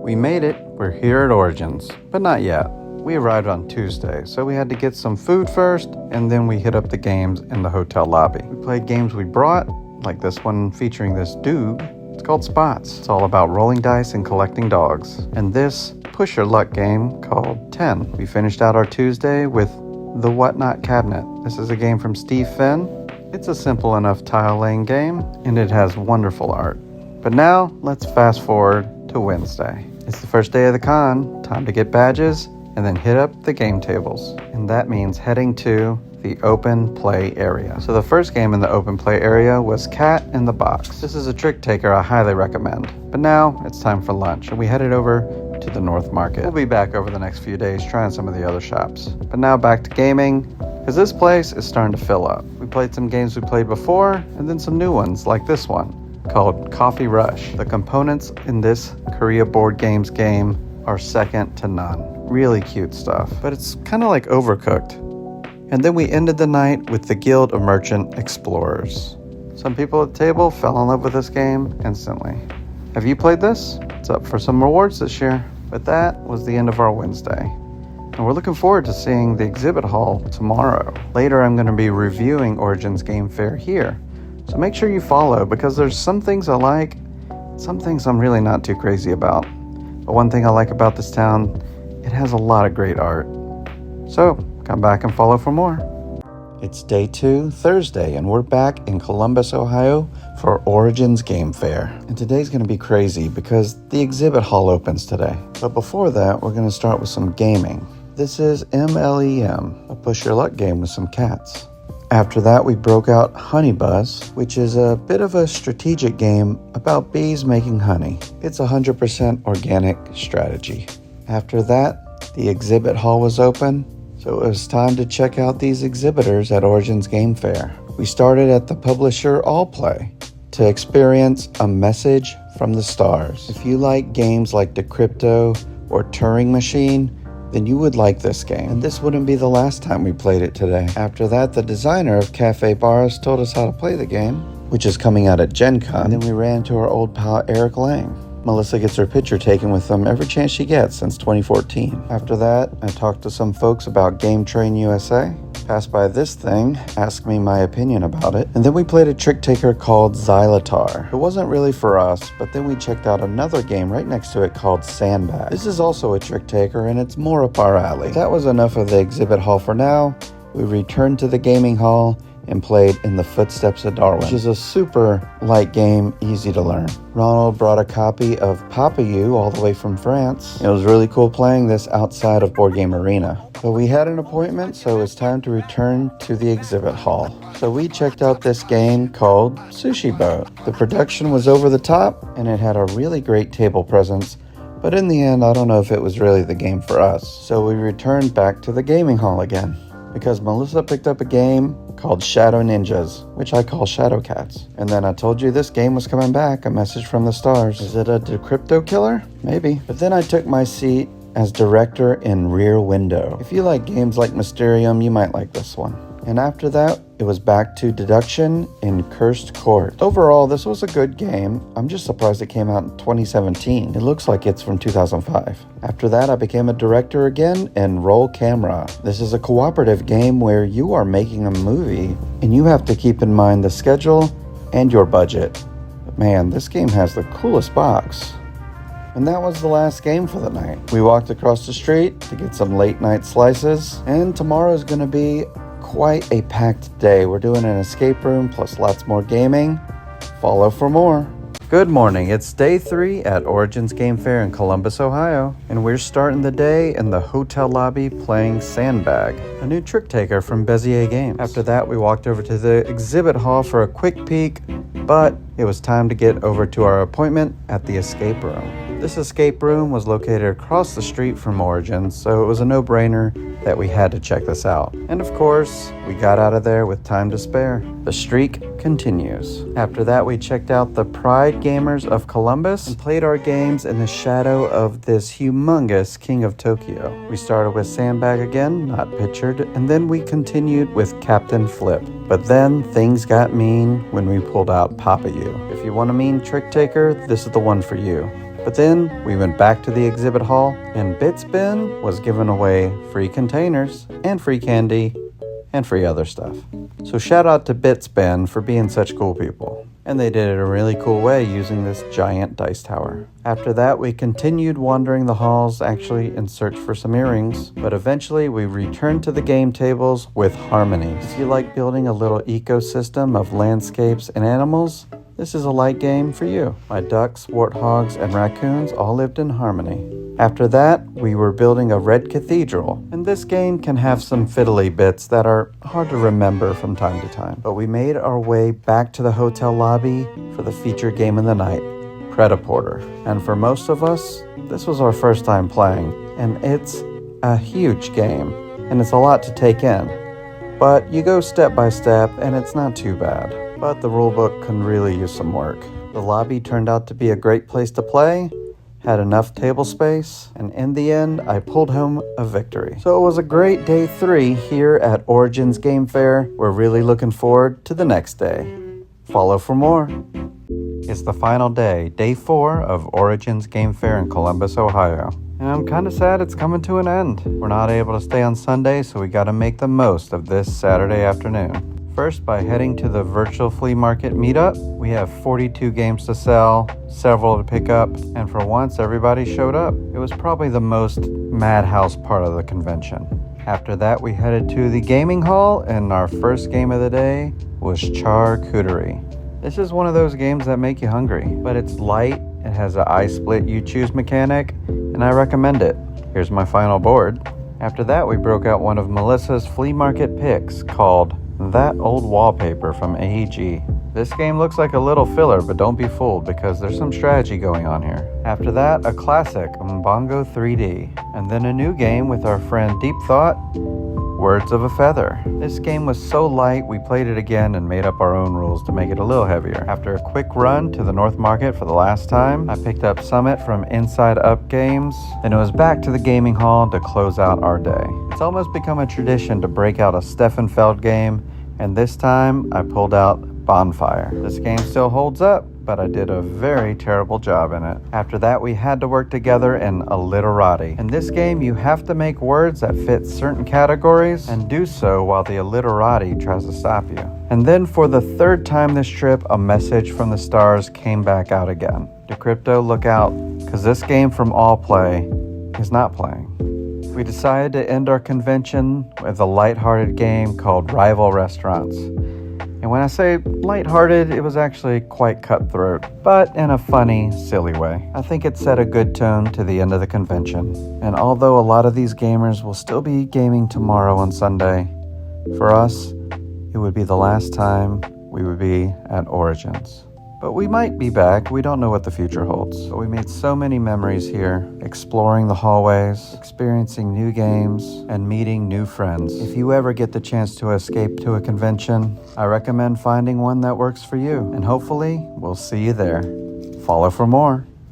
We made it. We're here at Origins, but not yet. We arrived on Tuesday, so we had to get some food first, and then we hit up the games in the hotel lobby. We played games we brought, like this one featuring this dude. It's called Spots. It's all about rolling dice and collecting dogs. And this push your luck game called 10. We finished out our Tuesday with the Whatnot Cabinet. This is a game from Steve Finn. It's a simple enough tile laying game, and it has wonderful art. But now, let's fast forward to Wednesday. It's the first day of the con, time to get badges, and then hit up the game tables. And that means heading to the open play area. So the first game in the open play area was Cat in the Box. This is a trick taker I highly recommend. But now, it's time for lunch, and we headed over to the North Market. We'll be back over the next few days trying some of the other shops. But now back to gaming, because this place is starting to fill up. We played some games we played before, and then some new ones like this one called Coffee Rush. The components in this Korea board games game are second to none. Really cute stuff, but it's kind of like Overcooked. And then we ended the night with the Guild of Merchant Explorers. Some people at the table fell in love with this game instantly. Have you played this? It's up for some rewards this year. But that was the end of our Wednesday. And we're looking forward to seeing the exhibit hall tomorrow. Later, I'm going to be reviewing Origins Game Fair here. So make sure you follow, because there's some things I like, some things I'm really not too crazy about. But one thing I like about this town, it has a lot of great art. So come back and follow for more. It's day 2, Thursday, and we're back in Columbus, Ohio for Origins Game Fair. And today's going to be crazy because the exhibit hall opens today. But before that, we're going to start with some gaming. This is MLEM, a push your luck game with some cats. After that, we broke out Honey Buzz, which is a bit of a strategic game about bees making honey. It's 100% organic strategy. After that, the exhibit hall was open, so it was time to check out these exhibitors at Origins Game Fair. We started at the publisher Allplay to experience A Message from the Stars. If you like games like Decrypto or Turing Machine, then you would like this game. And this wouldn't be the last time we played it today. After that, the designer of Cafe Bars told us how to play the game, which is coming out at Gen Con. And then we ran to our old pal Eric Lang. Melissa gets her picture taken with them every chance she gets since 2014. After that, I talked to some folks about Game Train USA, passed by this thing, asked me my opinion about it, and then we played a trick taker called Xylotar. It wasn't really for us, but then we checked out another game right next to it called Sandbag. This is also a trick taker, and it's more up our alley. That was enough of the exhibit hall for now. We returned to the gaming hall and played In the Footsteps of Darwin, which is a super light game, easy to learn. Ronald brought a copy of Papa You all the way from France. It was really cool playing this outside of Board Game Arena. But we had an appointment, so it's time to return to the exhibit hall. So we checked out this game called Sushi Boat. The production was over the top, and it had a really great table presence. But in the end, I don't know if it was really the game for us. So we returned back to the gaming hall again, because Melissa picked up a game called Shadow Ninjas, which I call Shadow Cats. And then I told you this game was coming back, A Message from the Stars. Is it a Decrypto killer? Maybe. But then I took my seat as director in Rear Window. If you like games like Mysterium, you might like this one. And after that, it was back to deduction in Cursed Court. Overall, this was a good game. I'm just surprised it came out in 2017. It looks like it's from 2005. After that, I became a director again in Roll Camera. This is a cooperative game where you are making a movie and you have to keep in mind the schedule and your budget. But man, this game has the coolest box. And that was the last game for the night. We walked across the street to get some late night slices, and tomorrow's gonna be quite a packed day. We're doing an escape room plus lots more gaming. Follow for more. Good morning. It's day 3 at Origins Game Fair in Columbus, Ohio, and we're starting the day in the hotel lobby playing Sandbag, a new trick taker from Bezier Games. After that, we walked over to the exhibit hall for a quick peek, but it was time to get over to our appointment at the escape room. This escape room was located across the street from Origins, so it was a no-brainer that we had to check this out. And of course, we got out of there with time to spare. The streak continues. After that, we checked out the Pride Gamers of Columbus and played our games in the shadow of this humongous King of Tokyo. We started with Sandbag again, not pictured, and then we continued with Captain Flip. But then things got mean when we pulled out Papa You. If you want a mean trick taker, this is the one for you. But then we went back to the exhibit hall, and Bitsbin was giving away free containers and free candy and free other stuff. So shout out to Bitsbin for being such cool people. And they did it in a really cool way using this giant dice tower. After that, we continued wandering the halls actually in search for some earrings, but eventually we returned to the game tables with Harmony. If you like building a little ecosystem of landscapes and animals, this is a light game for you. My ducks, warthogs, and raccoons all lived in harmony. After that, we were building a red cathedral, and this game can have some fiddly bits that are hard to remember from time to time. But we made our way back to the hotel lobby for the featured game of the night, Predaporter. And for most of us, this was our first time playing, and it's a huge game, and it's a lot to take in. But you go step by step, and it's not too bad. But the rulebook can really use some work. The lobby turned out to be a great place to play, had enough table space, and in the end, I pulled home a victory. So it was a great day 3 here at Origins Game Fair. We're really looking forward to the next day. Follow for more. It's the final day, day 4 of Origins Game Fair in Columbus, Ohio. And I'm kind of sad it's coming to an end. We're not able to stay on Sunday, so we got to make the most of this Saturday afternoon. First, by heading to the virtual flea market meetup, we have 42 games to sell, several to pick up, and for once everybody showed up. It was probably the most madhouse part of the convention. After that, we headed to the gaming hall, and our first game of the day was Charcuterie. This is one of those games that make you hungry, but it's light, it has an I split you choose mechanic, and I recommend it. Here's my final board. After that, we broke out one of Melissa's flea market picks called That Old Wallpaper from AEG. This game looks like a little filler, but don't be fooled because there's some strategy going on here. After that, a classic, Mbongo 3D. And then a new game with our friend Deep Thought, Words of a Feather. This game was so light, we played it again and made up our own rules to make it a little heavier. After a quick run to the North Market for the last time, I picked up Summit from Inside Up Games. Then it was back to the gaming hall to close out our day. It's almost become a tradition to break out a Steffenfeld game, and this time I pulled out Bonfire. This game still holds up, but I did a very terrible job in it. After that, we had to work together in Alliterati. In this game, you have to make words that fit certain categories and do so while the Alliterati tries to stop you. And then for the third time this trip, a message from the stars came back out again. Decrypto, look out, because this game from All Play is not playing. We decided to end our convention with a lighthearted game called Rival Restaurants. And when I say lighthearted, it was actually quite cutthroat, but in a funny, silly way. I think it set a good tone to the end of the convention. And although a lot of these gamers will still be gaming tomorrow on Sunday, for us, it would be the last time we would be at Origins. But we might be back. We don't know what the future holds. But we made so many memories here, exploring the hallways, experiencing new games, and meeting new friends. If you ever get the chance to escape to a convention, I recommend finding one that works for you. And hopefully, we'll see you there. Follow for more.